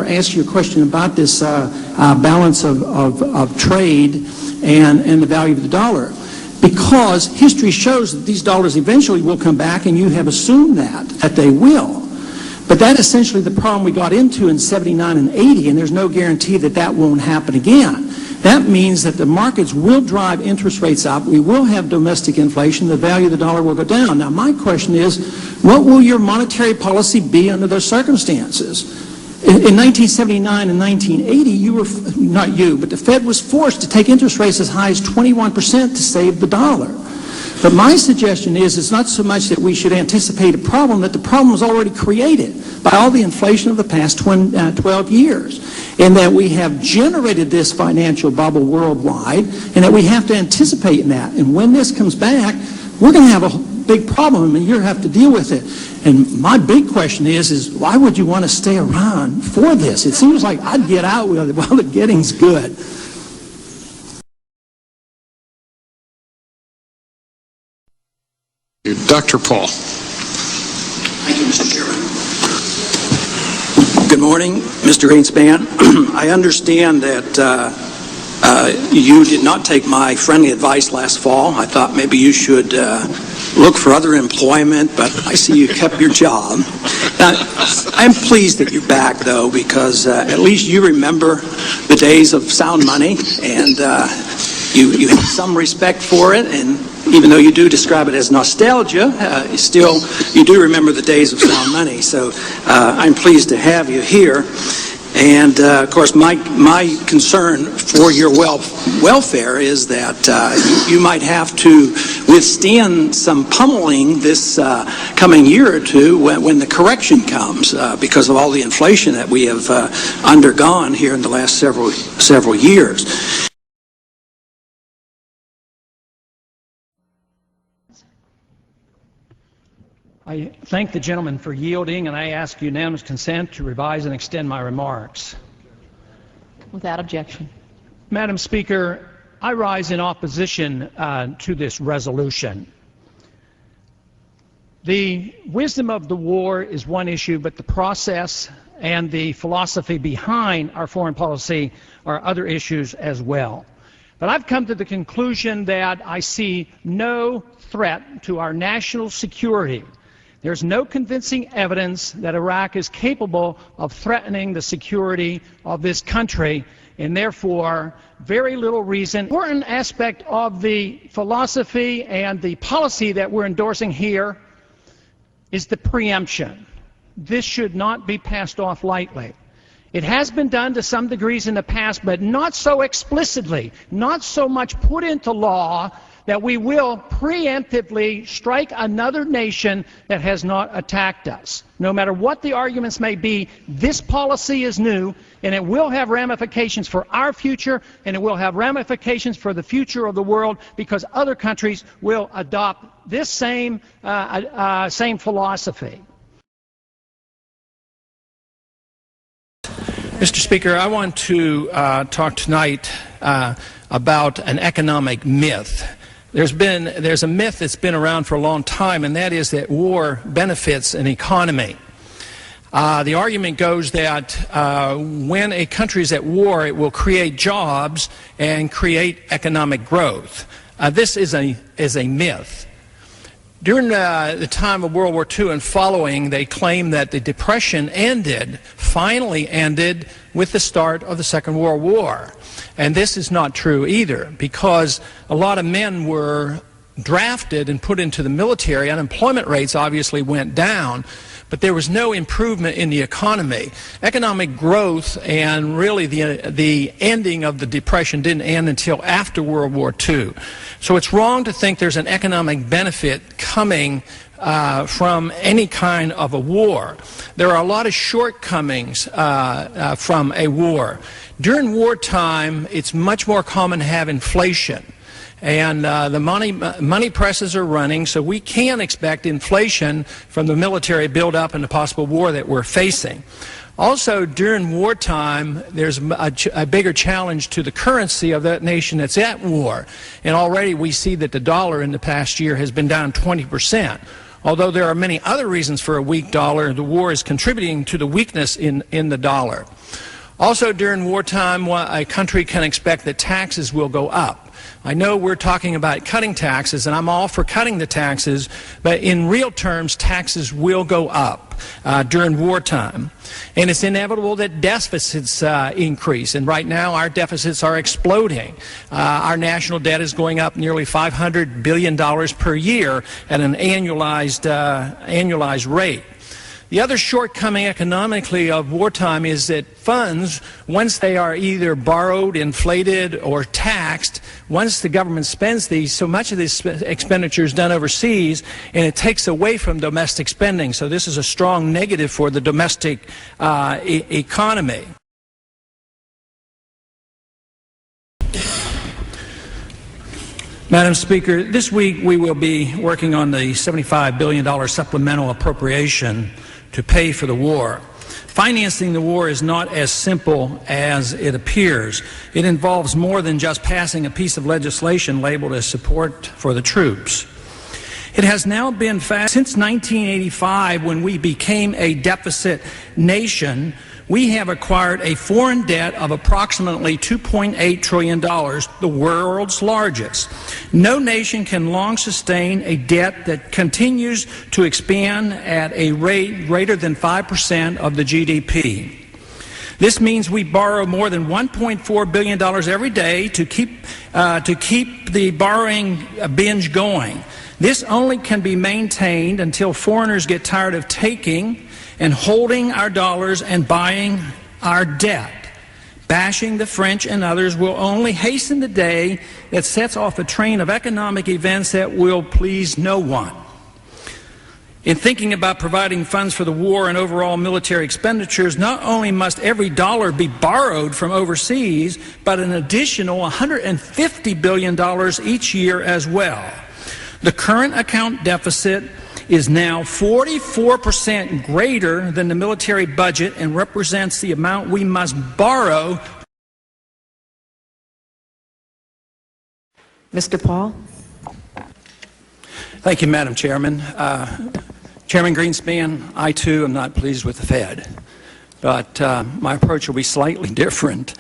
particular ask you a question about this balance of trade and the value of the dollar, because history shows that these dollars eventually will come back, and you have assumed that they will. But that's essentially the problem we got into in 79 and 80, and there's no guarantee that that won't happen again. That means that the markets will drive interest rates up. We will have domestic inflation. The value of the dollar will go down. Now, my question is, what will your monetary policy be under those circumstances? In 1979 and 1980, you were, not you, but the Fed was forced to take interest rates as high as 21% to save the dollar. But my suggestion is it's not so much that we should anticipate a problem, that the problem was already created by all the inflation of the past 12 years, and that we have generated this financial bubble worldwide, and that we have to anticipate in that. And when this comes back, we're going to have a big problem, and you have to deal with it. And my big question is why would you want to stay around for this? It seems like I'd get out with it while the getting's good. Dr. Paul. Thank you, Mr. Chairman. Good morning, Mr. Greenspan. I understand that you did not take my friendly advice last fall. I thought maybe you should look for other employment, but I see you kept your job. I'm pleased that you're back, though, because at least you remember the days of sound money, and you have some respect for it, and even though you do describe it as nostalgia, still you do remember the days of sound money. So I'm pleased to have you here. And of course, my concern for your welfare is that you might have to withstand some pummeling this coming year or two when the correction comes, because of all the inflation that we have undergone here in the last several years. I thank the gentleman for yielding, and I ask unanimous consent to revise and extend my remarks. Without objection. Madam Speaker, I rise in opposition to this resolution. The wisdom of the war is one issue, but the process and the philosophy behind our foreign policy are other issues as well. But I've come to the conclusion that I see no threat to our national security. There's no convincing evidence that Iraq is capable of threatening the security of this country, and therefore very little reason. An important aspect of the philosophy and the policy that we're endorsing here is the preemption. This should not be passed off lightly. It has been done to some degrees in the past, but not so explicitly, not so much put into law that we will preemptively strike another nation that has not attacked us. No matter what the arguments may be, this policy is new, and it will have ramifications for our future, and it will have ramifications for the future of the world, because other countries will adopt this same philosophy. Mr. Speaker, I want to talk tonight about an economic myth. There's a myth that's been around for a long time, and that is that war benefits an economy. The argument goes that when a country is at war, it will create jobs and create economic growth. This is a myth. During the time of World War II and following, they claimed that the Depression finally ended with the start of the Second World War. And this is not true either, because a lot of men were drafted and put into the military. Unemployment rates obviously went down, but there was no improvement in the economy. Economic growth and really the ending of the Depression didn't end until after World War II. So it's wrong to think there's an economic benefit coming from any kind of a war. There are a lot of shortcomings from a war. During wartime, it's much more common to have inflation. And the money presses are running, so we can expect inflation from the military buildup and the possible war that we're facing. Also, during wartime, there's a bigger challenge to the currency of that nation that's at war. And already we see that the dollar in the past year has been down 20%. Although there are many other reasons for a weak dollar, the war is contributing to the weakness in the dollar. Also, during wartime, a country can expect that taxes will go up. I know we're talking about cutting taxes, and I'm all for cutting the taxes, but in real terms, taxes will go up during wartime. And it's inevitable that deficits increase, and right now our deficits are exploding. Our national debt is going up nearly $500 billion per year at an annualized rate. The other shortcoming economically of wartime is that funds, once they are either borrowed, inflated, or taxed, once the government spends these, so much of this expenditure is done overseas, and it takes away from domestic spending. So this is a strong negative for the domestic economy. Madam Speaker, this week we will be working on the $75 billion supplemental appropriation to pay for the war. Financing the war is not as simple as it appears. It involves more than just passing a piece of legislation labeled as support for the troops. It has now been since 1985, when we became a deficit nation. We have acquired a foreign debt of approximately $2.8 trillion, the world's largest. No nation can long sustain a debt that continues to expand at a rate greater than 5% of the GDP. This means we borrow more than $1.4 billion every day to keep the borrowing binge going. This only can be maintained until foreigners get tired of taking and holding our dollars and buying our debt. Bashing the French and others will only hasten the day that sets off a train of economic events that will please no one. In thinking about providing funds for the war and overall military expenditures, not only must every dollar be borrowed from overseas, but an additional $150 billion each year as well. The current account deficit is now 44% greater than the military budget and represents the amount we must borrow. Mr. Paul. Thank you, Madam Chairman. Chairman Greenspan, I too am not pleased with the Fed, but my approach will be slightly different.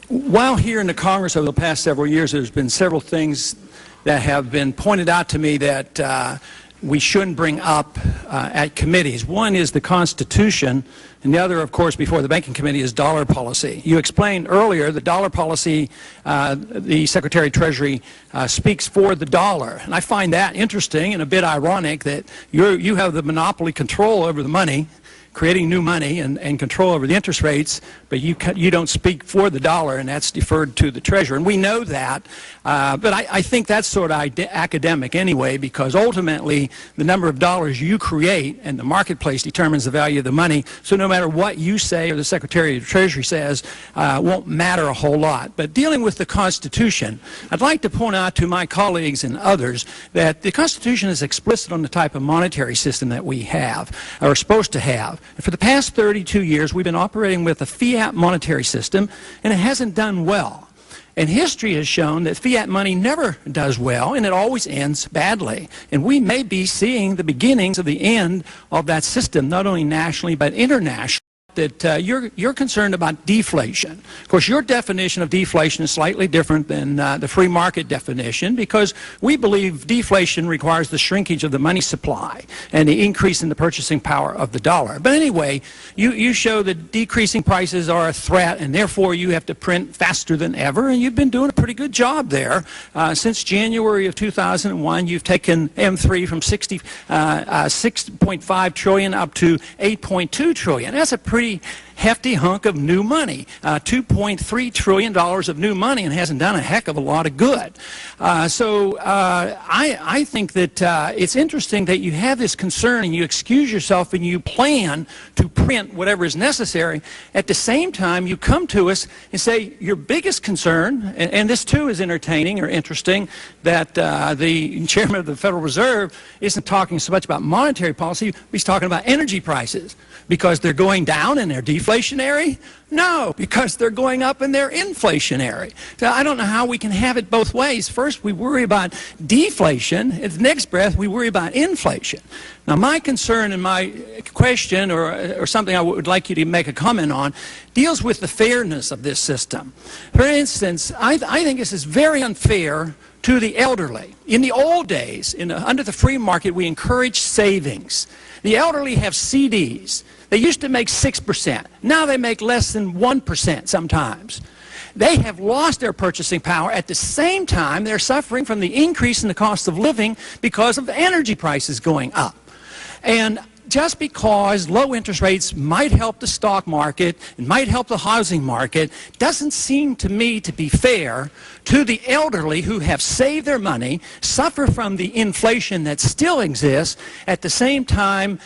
While here in the Congress over the past several years, there's been several things that have been pointed out to me that we shouldn't bring up at committees. One is the Constitution, and the other, of course, before the Banking Committee, is dollar policy. You explained earlier the dollar policy, the Secretary of Treasury speaks for the dollar. And I find that interesting and a bit ironic that you have the monopoly control over the money, creating new money and control over the interest rates, but you don't speak for the dollar, and that's deferred to the Treasurer. And we know that, but I think that's sort of academic anyway, because ultimately the number of dollars you create and the marketplace determines the value of the money, so no matter what you say or the Secretary of the Treasury says won't matter a whole lot. But dealing with the Constitution, I'd like to point out to my colleagues and others that the Constitution is explicit on the type of monetary system that we have, or are supposed to have. And for the past 32 years, we've been operating with a fiat monetary system, and it hasn't done well. And history has shown that fiat money never does well, and it always ends badly. And we may be seeing the beginnings of the end of that system, not only nationally but internationally. That you're concerned about deflation. Of course, your definition of deflation is slightly different than the free market definition, because we believe deflation requires the shrinkage of the money supply and the increase in the purchasing power of the dollar. But anyway, you show that decreasing prices are a threat, and therefore you have to print faster than ever, and you've been doing a pretty good job there. Since January of 2001, you've taken M3 from 6.5 trillion up to 8.2 trillion. That's a pretty hefty hunk of new money, $2.3 trillion of new money, and hasn't done a heck of a lot of good. So I think that it's interesting that you have this concern and you excuse yourself and you plan to print whatever is necessary. At the same time, you come to us and say your biggest concern, and this too is entertaining or interesting, that the chairman of the Federal Reserve isn't talking so much about monetary policy, he's talking about energy prices, because they're going down and they're deflating. deflationary? No, because they're going up and they're inflationary. So I don't know how we can have it both ways. First, we worry about deflation. In the next breath, we worry about inflation. Now, my concern and my question, or something I would like you to make a comment on, deals with the fairness of this system. For instance, I think this is very unfair to the elderly. In the old days, under the free market, we encouraged savings. The elderly have CDs. They used to make 6%. Now they make less than 1% sometimes. They have lost their purchasing power. At the same time, they're suffering from the increase in the cost of living because of the energy prices going up. And just because low interest rates might help the stock market and might help the housing market doesn't seem to me to be fair to the elderly who have saved their money, suffer from the inflation that still exists, at the same time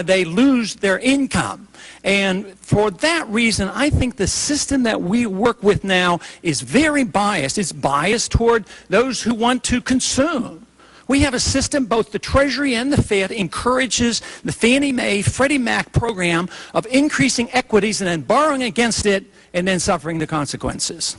they lose their income. And for that reason, I think the system that we work with now is very biased. It's biased toward those who want to consume. We have a system, both the Treasury and the Fed encourages the Fannie Mae, Freddie Mac program of increasing equities and then borrowing against it and then suffering the consequences.